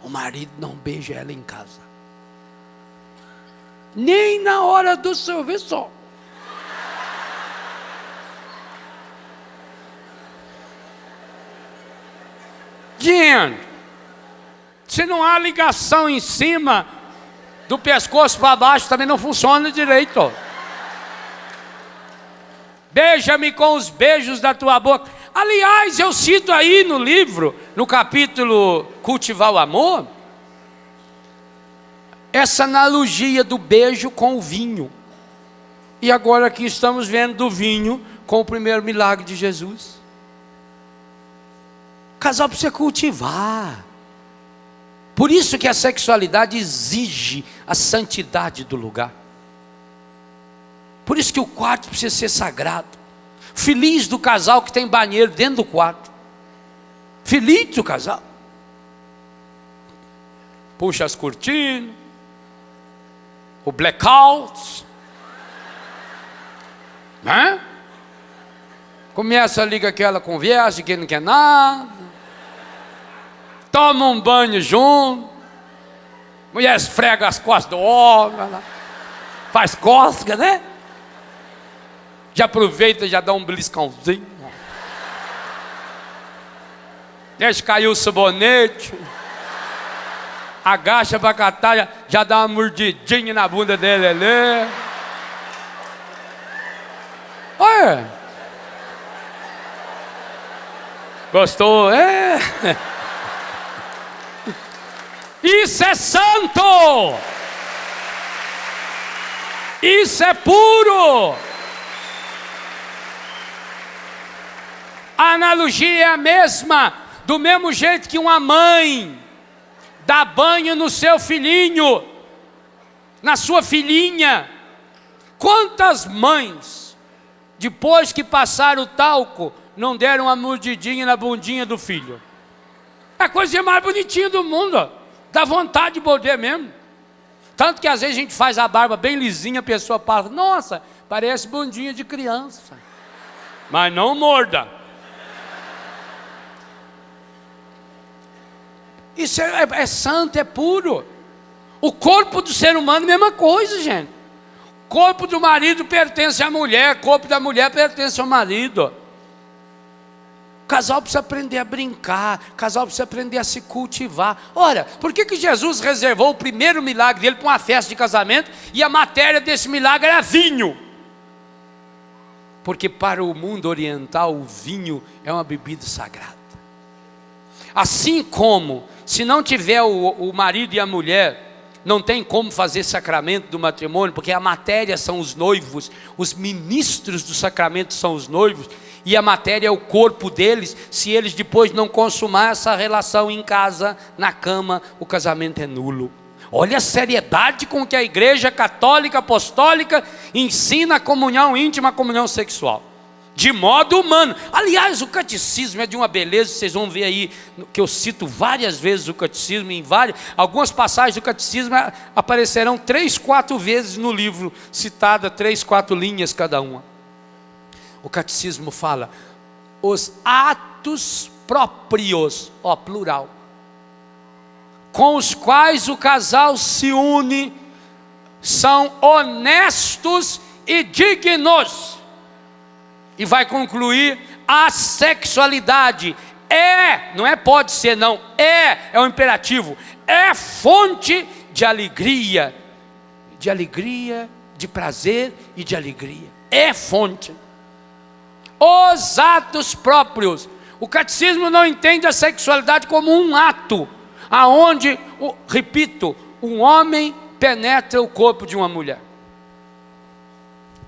O marido não beija ela em casa. Nem na hora do Gente, se não há ligação em cima do pescoço para baixo, também não funciona direito. Beija-me com os beijos da tua boca. Aliás, eu cito aí no livro, no capítulo Cultivar o Amor, essa analogia do beijo com o vinho. E agora aqui estamos vendo do vinho com o primeiro milagre de Jesus. O casal precisa cultivar. Por isso que a sexualidade exige a santidade do lugar. Por isso que o quarto precisa ser sagrado. Feliz do casal que tem banheiro dentro do quarto. Feliz do casal. Puxa as cortinas, o blackout, né? Começa a ligar aquela conversa que não quer nada. Toma um banho junto. Mulher esfrega as costas do homem. Faz cócega, né? Já aproveita e já dá um beliscãozinho. Deixa cair o sabonete. Agacha para catar, já dá uma mordidinha na bunda dele ali. Olha. Gostou? É. Isso é santo. Isso é puro. A analogia é a mesma, do mesmo jeito que uma mãe dá banho no seu filhinho, na sua filhinha. Quantas mães, depois que passaram o talco, não deram uma mordidinha na bundinha do filho? É a coisa mais bonitinha do mundo, dá vontade de morder mesmo. Tanto que às vezes a gente faz a barba bem lisinha, a pessoa fala, nossa, parece bundinha de criança. Mas não morda. Isso é santo, é puro. O corpo do ser humano, mesma coisa, gente. O corpo do marido pertence à mulher, o corpo da mulher pertence ao marido. O casal precisa aprender a brincar, o casal precisa aprender a se cultivar. Ora, por que Jesus reservou o primeiro milagre dele para uma festa de casamento e a matéria desse milagre era vinho? Porque para o mundo oriental o vinho é uma bebida sagrada. Assim como, se não tiver o marido e a mulher, não tem como fazer sacramento do matrimônio, porque a matéria são os noivos, os ministros do sacramento são os noivos, e a matéria é o corpo deles. Se eles depois não consumar essa relação em casa, na cama, o casamento é nulo. Olha a seriedade com que a Igreja Católica Apostólica ensina a comunhão íntima, a comunhão sexual, de modo humano. Aliás, o catecismo é de uma beleza. Vocês vão ver aí que eu cito várias vezes o catecismo, algumas passagens do catecismo aparecerão 3, 4 vezes no livro, citada 3, 4 linhas cada uma. O catecismo fala, os atos próprios, plural, com os quais o casal se une, são honestos e dignos. E vai concluir, a sexualidade não é pode ser não, é um imperativo, é fonte de alegria, de prazer e de alegria, é fonte. Os atos próprios. O catecismo não entende a sexualidade como um ato, aonde, repito, um homem penetra o corpo de uma mulher.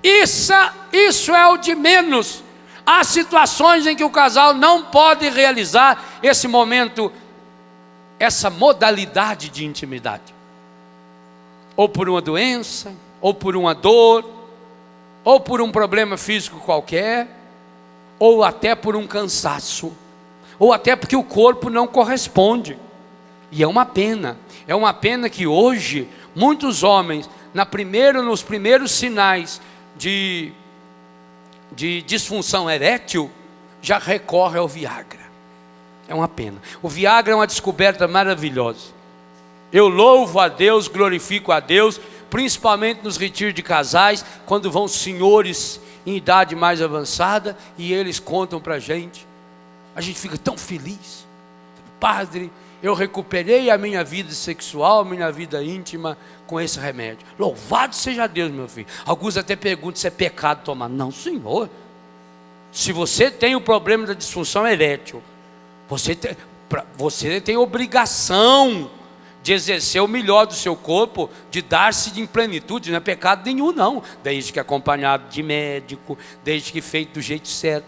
Isso é o de menos. Há situações em que o casal não pode realizar esse momento, essa modalidade de intimidade. Ou por uma doença, ou por uma dor, ou por um problema físico qualquer, ou até por um cansaço, ou até porque o corpo não corresponde. E é uma pena que hoje, muitos homens, nos primeiros sinais de disfunção erétil, já recorre ao Viagra. É uma pena. O Viagra é uma descoberta maravilhosa. Eu louvo a Deus, glorifico a Deus, principalmente nos retiros de casais, quando vão senhores em idade mais avançada, e eles contam para a gente fica tão feliz. Padre, eu recuperei a minha vida sexual, minha vida íntima com esse remédio. Louvado seja Deus, meu filho. Alguns até perguntam se é pecado tomar. Não, senhor. Se você tem o problema da disfunção erétil, você tem obrigação de exercer o melhor do seu corpo, de dar-se em plenitude. Não é pecado nenhum, não. Desde que acompanhado de médico, desde que feito do jeito certo.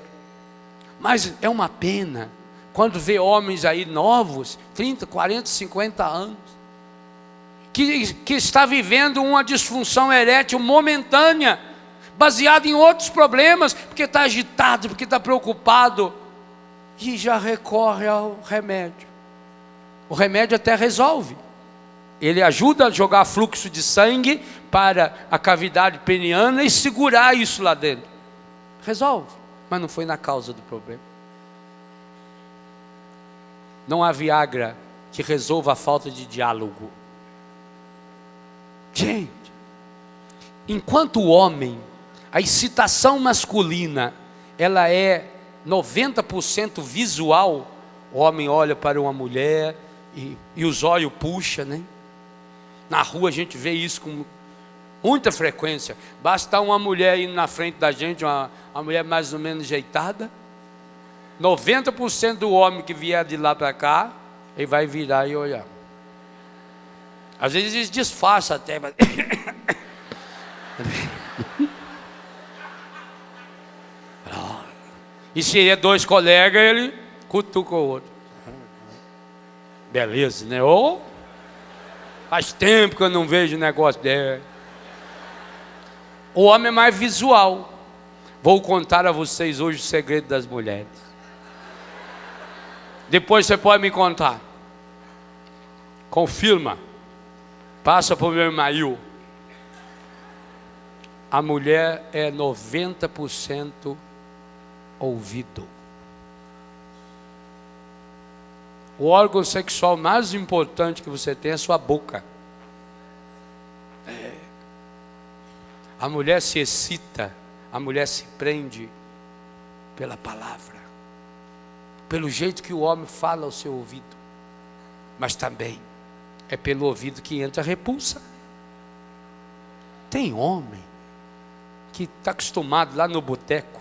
Mas é uma pena quando vê homens aí novos, 30, 40, 50 anos, que está vivendo uma disfunção erétil momentânea, baseada em outros problemas, porque está agitado, porque está preocupado, e já recorre ao remédio. O remédio até resolve. Ele ajuda a jogar fluxo de sangue para a cavidade peniana e segurar isso lá dentro. Resolve, mas não foi na causa do problema. Não há Viagra que resolva a falta de diálogo. Gente, enquanto o homem, a excitação masculina, ela é 90% visual, o homem olha para uma mulher e os olhos puxam, né? Na rua a gente vê isso com muita frequência. Basta uma mulher indo na frente da gente, uma mulher mais ou menos ajeitada, 90% do homem que vier de lá para cá, ele vai virar e olhar. Às vezes eles disfarçam até, mas... E se é dois colegas, ele cutuca o outro. Beleza, né? Oh, faz tempo que eu não vejo negócio dele. O homem é mais visual. Vou contar a vocês hoje o segredo das mulheres. Depois você pode me contar. Confirma. Passa para o meu e-mail. A mulher é 90% ouvido. O órgão sexual mais importante que você tem é a sua boca. A mulher se excita, a mulher se prende pela palavra, pelo jeito que o homem fala ao seu ouvido, mas também é pelo ouvido que entra a repulsa. Tem homem que está acostumado lá no boteco,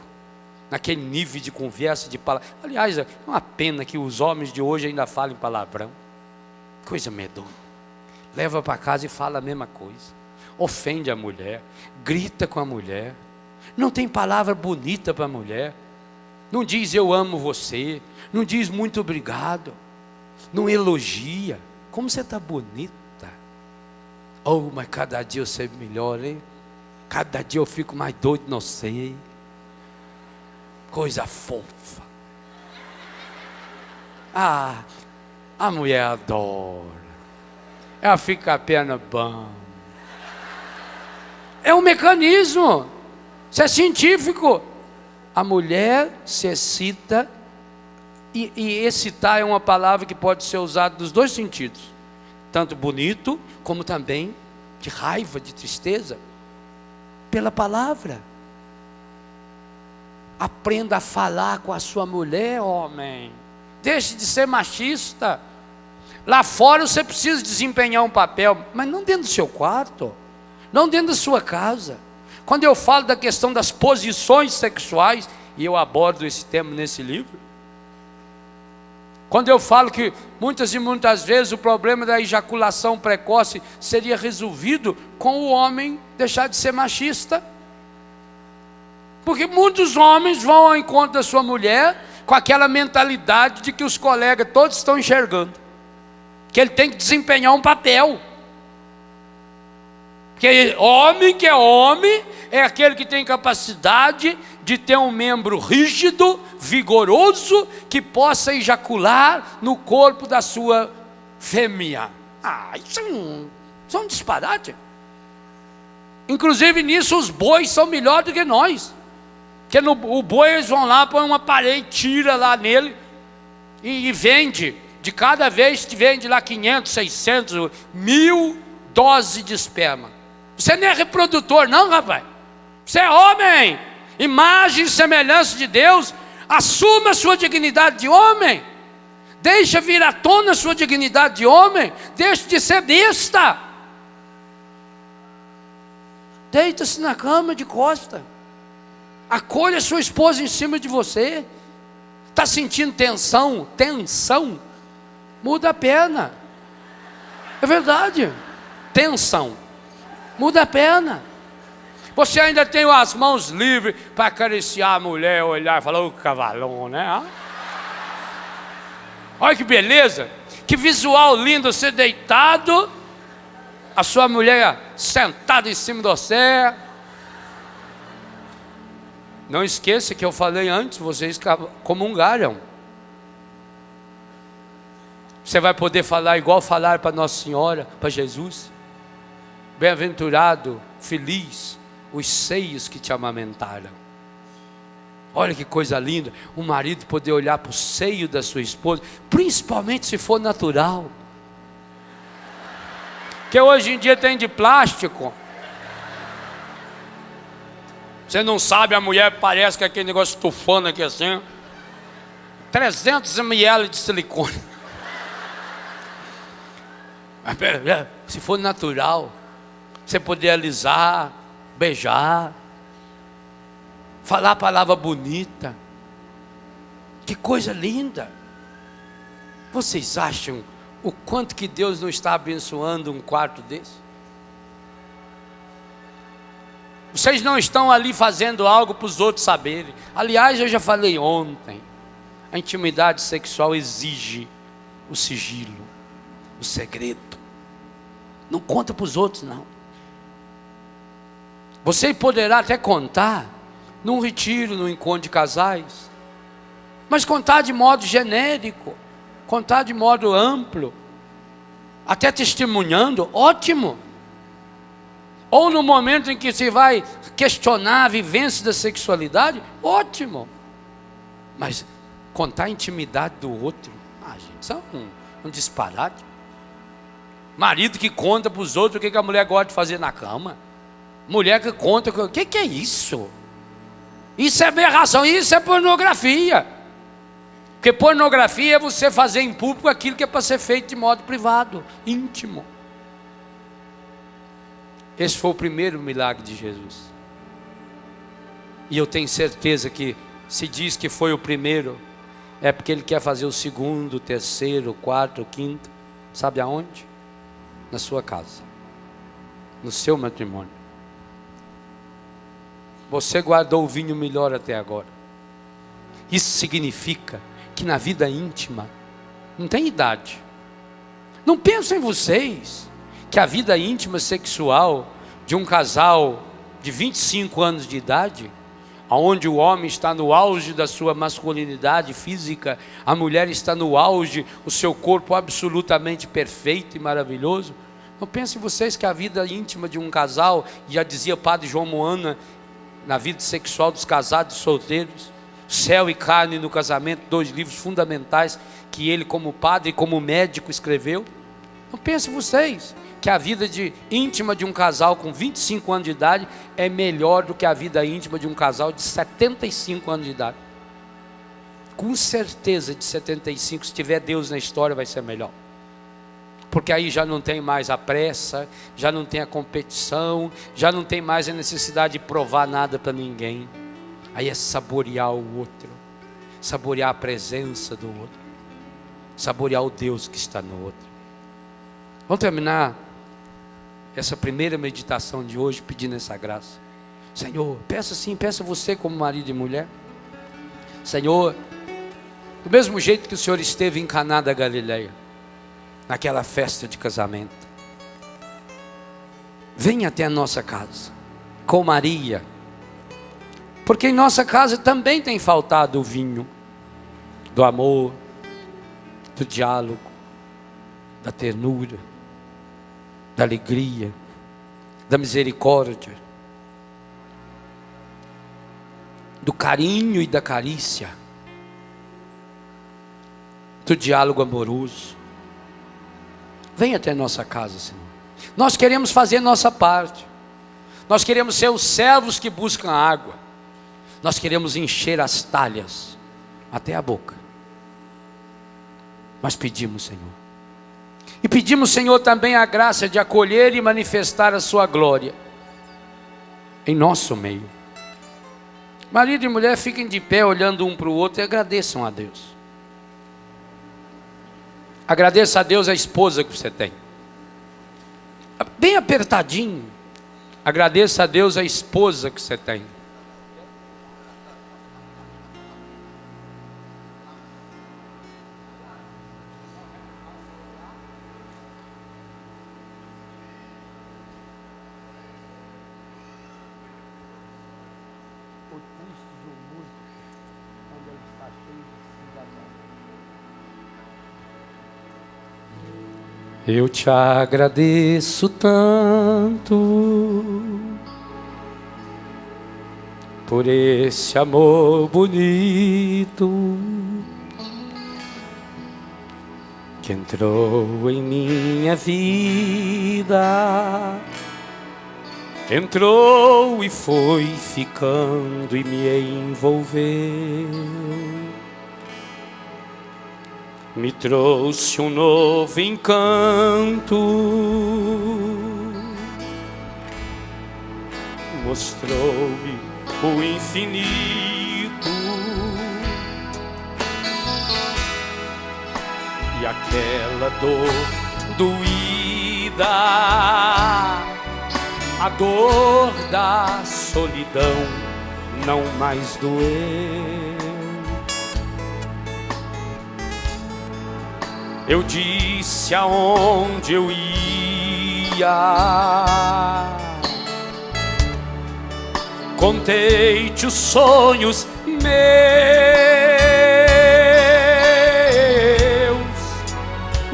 naquele nível de conversa, de palavra. Aliás, é uma pena que os homens de hoje ainda falem palavrão. Coisa medonha. Leva para casa e fala a mesma coisa. Ofende a mulher, grita com a mulher, não tem palavra bonita para a mulher, não diz eu amo você, não diz muito obrigado, não elogia. Como você está bonita. Oh, mas cada dia eu sei melhor, hein? Cada dia eu fico mais doido, não sei. Coisa fofa. Ah, a mulher adora. Ela fica apenas bom. É um mecanismo. Isso é científico. A mulher se excita. E excitar é uma palavra que pode ser usada nos dois sentidos. Tanto bonito, como também de raiva, de tristeza. Pela palavra. Aprenda a falar com a sua mulher, homem. Deixe de ser machista. Lá fora você precisa desempenhar um papel, mas não dentro do seu quarto, não dentro da sua casa. Quando eu falo da questão das posições sexuais, e eu abordo esse tema nesse livro, quando eu falo que muitas e muitas vezes o problema da ejaculação precoce seria resolvido com o homem deixar de ser machista. Porque muitos homens vão ao encontro da sua mulher com aquela mentalidade de que os colegas todos estão enxergando, que ele tem que desempenhar um papel. Porque homem que é homem é aquele que tem capacidade de ter um membro rígido, vigoroso, que possa ejacular no corpo da sua fêmea. Isso é um disparate. Inclusive nisso os bois são melhores do que nós. Porque o boi eles vão lá, põe uma parede, tira lá nele e vende. De cada vez que vende lá 500, 600, 1000 doses de esperma. Você não é reprodutor não, rapaz. Você é homem. Imagem e semelhança de Deus. Assuma a sua dignidade de homem. Deixa vir à tona a sua dignidade de homem. Deixa de ser besta. Deita-se na cama de costa. Acolha sua esposa em cima de você. Está sentindo tensão? Tensão. Muda a perna. É verdade. Tensão. Muda a perna. Você ainda tem as mãos livres para acariciar a mulher, olhar e falar, ô cavalão, né? Olha que beleza. Que visual lindo, você deitado, a sua mulher sentada em cima de você. Não esqueça que eu falei antes, vocês comungaram. Você vai poder falar igual falaram para Nossa Senhora, para Jesus. Bem-aventurado, feliz, os seios que te amamentaram. Olha que coisa linda, o marido poder olhar para o seio da sua esposa, principalmente se for natural. Porque hoje em dia tem de plástico. Você não sabe, a mulher parece que é aquele negócio estufando aqui assim. 300 ml de silicone. Se for natural, você poder alisar, beijar, falar a palavra bonita. Que coisa linda. Vocês acham o quanto que Deus não está abençoando um quarto desse? Vocês não estão ali fazendo algo para os outros saberem. Aliás, eu já falei ontem, a intimidade sexual exige o sigilo, o segredo. Não conta para os outros, não. Você poderá até contar num retiro, num encontro de casais, mas contar de modo genérico, contar de modo amplo, até testemunhando, ótimo. Ou no momento em que se vai questionar a vivência da sexualidade, ótimo. Mas contar a intimidade do outro, gente, isso é um disparate. Marido que conta para os outros o que a mulher gosta de fazer na cama. Mulher que conta, o que é isso? Isso é aberração, isso é pornografia. Porque pornografia é você fazer em público aquilo que é para ser feito de modo privado, íntimo. Esse foi o primeiro milagre de Jesus. E eu tenho certeza que se diz que foi o primeiro, é porque Ele quer fazer o segundo, o terceiro, o quarto, o quinto. Sabe aonde? Na sua casa, no seu matrimônio. Você guardou o vinho melhor até agora. Isso significa que na vida íntima não tem idade. Não pensem vocês que a vida íntima sexual de um casal de 25 anos de idade, onde o homem está no auge da sua masculinidade física, a mulher está no auge, o seu corpo absolutamente perfeito e maravilhoso. Não pensem vocês que a vida íntima de um casal, já dizia o padre João Moana, na vida sexual dos casados e solteiros, Céu e Carne no Casamento, 2 livros fundamentais que ele como padre e como médico escreveu. Não pensem vocês que a vida íntima de um casal com 25 anos de idade é melhor do que a vida íntima de um casal de 75 anos de idade. Com certeza de 75, se tiver Deus na história, vai ser melhor. Porque aí já não tem mais a pressa, já não tem a competição, já não tem mais a necessidade de provar nada para ninguém. Aí é saborear o outro, saborear a presença do outro, saborear o Deus que está no outro. Vamos terminar essa primeira meditação de hoje pedindo essa graça. Senhor, peça assim, peça você como marido e mulher. Senhor, do mesmo jeito que o Senhor esteve em Caná da Galileia, naquela festa de casamento, venha até a nossa casa, com Maria, porque em nossa casa também tem faltado o vinho, do amor, do diálogo, da ternura, da alegria, da misericórdia, do carinho e da carícia, do diálogo amoroso. Venha até a nossa casa, Senhor. Nós queremos fazer nossa parte. Nós queremos ser os servos que buscam água. Nós queremos encher as talhas até a boca. Nós pedimos, Senhor. E pedimos, Senhor, também a graça de acolher e manifestar a sua glória em nosso meio. Marido e mulher, fiquem de pé olhando um para o outro e agradeçam a Deus. Agradeça a Deus a esposa que você tem. Bem apertadinho. Agradeça a Deus a esposa que você tem. Eu te agradeço tanto por esse amor bonito que entrou em minha vida, entrou e foi ficando e me envolveu. Me trouxe um novo encanto, mostrou-me o infinito e aquela dor doída, a dor da solidão não mais doeu. Eu disse aonde eu ia, contei-te os sonhos meus,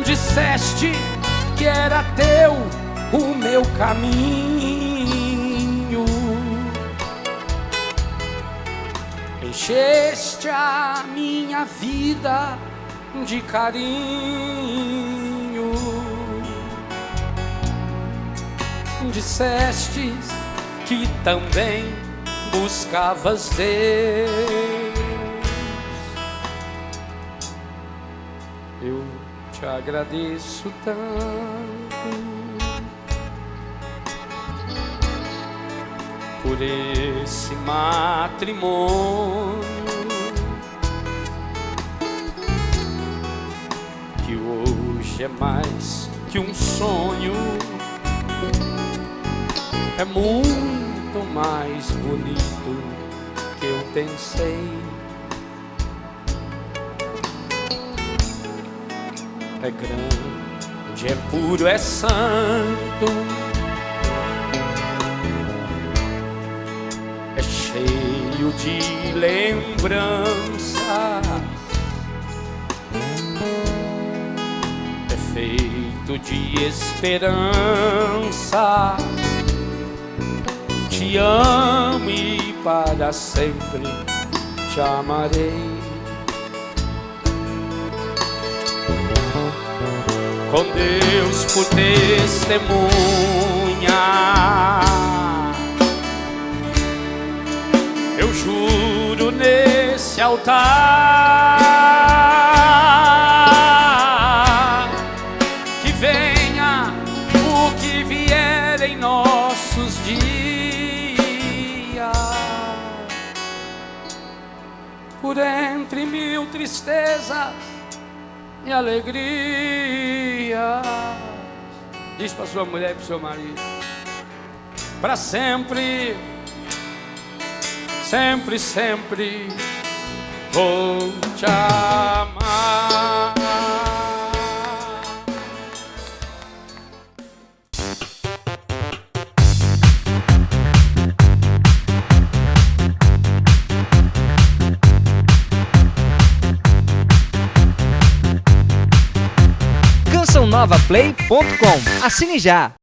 disseste que era teu o meu caminho, encheste a minha vida de carinho, dissestes que também buscavas Deus. Eu te agradeço tanto por esse matrimônio que hoje é mais que um sonho, é muito mais bonito que eu pensei. É grande, é puro, é santo, é cheio de lembranças, feito de esperança. Te amo e para sempre te amarei. Com Deus por testemunha, eu juro nesse altar, venha o que vier em nossos dias, por entre mil tristezas e alegrias. Diz para sua mulher e para o seu marido: para sempre, sempre, sempre vou te amar.
Cançãonovaplay.com. Assine já!